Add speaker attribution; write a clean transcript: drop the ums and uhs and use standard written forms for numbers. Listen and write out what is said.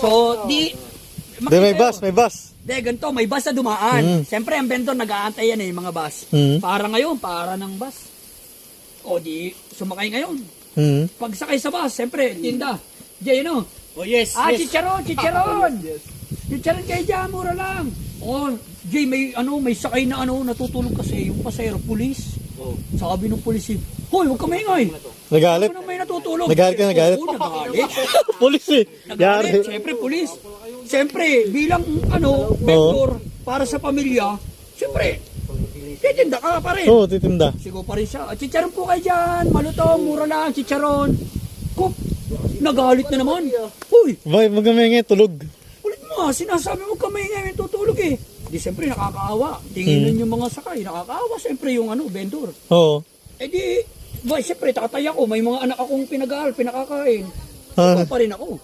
Speaker 1: So, di...
Speaker 2: Di, may bus, may bus.
Speaker 1: Di, ganito, may bus na dumaan. Siyempre, ang vendor, nag-aantay yan mga bus. Para ngayon, para ng bus. O, di, sumakay ngayon. Pagsakay sa bus, siyempre, tinda. Diyan, no?
Speaker 3: Oh, yes, yes.
Speaker 1: Chicharon! Chicharon kayo dyan, mura lang. O, Jay, may sakay na natutulog kasi yung pasahero, pulis. Sabi ng pulis, hoy, huwag ka maingay.
Speaker 2: Nagalit.
Speaker 1: Ano may natutulog?
Speaker 2: Nagalit ka, nagalit?
Speaker 1: Oo, nagalit.
Speaker 2: Pulis eh.
Speaker 1: Nagalit,
Speaker 2: Yari.
Speaker 1: siyempre pulis. Siyempre, bilang vendor para sa pamilya, siyempre, titinda ka pa rin.
Speaker 2: Oo, titinda.
Speaker 1: Sigo pa rin siya. Chicharon po kayo dyan, malutong, mura lang, chicharon. Kup, nagalit na naman. Uy,
Speaker 2: Bakit magamay tulog?
Speaker 1: ulit mo sinasabi mo kami ngayon tutulog eh. Di siyempre nakakaawa. Tingin yung mga sakay, nakakaawa siyempre yung vendor.
Speaker 2: Oo.
Speaker 1: Eh di, siyempre tatay ako, may mga anak akong pinag-aaral, pinakakain.
Speaker 2: Ah.
Speaker 1: Ito pa rin ako.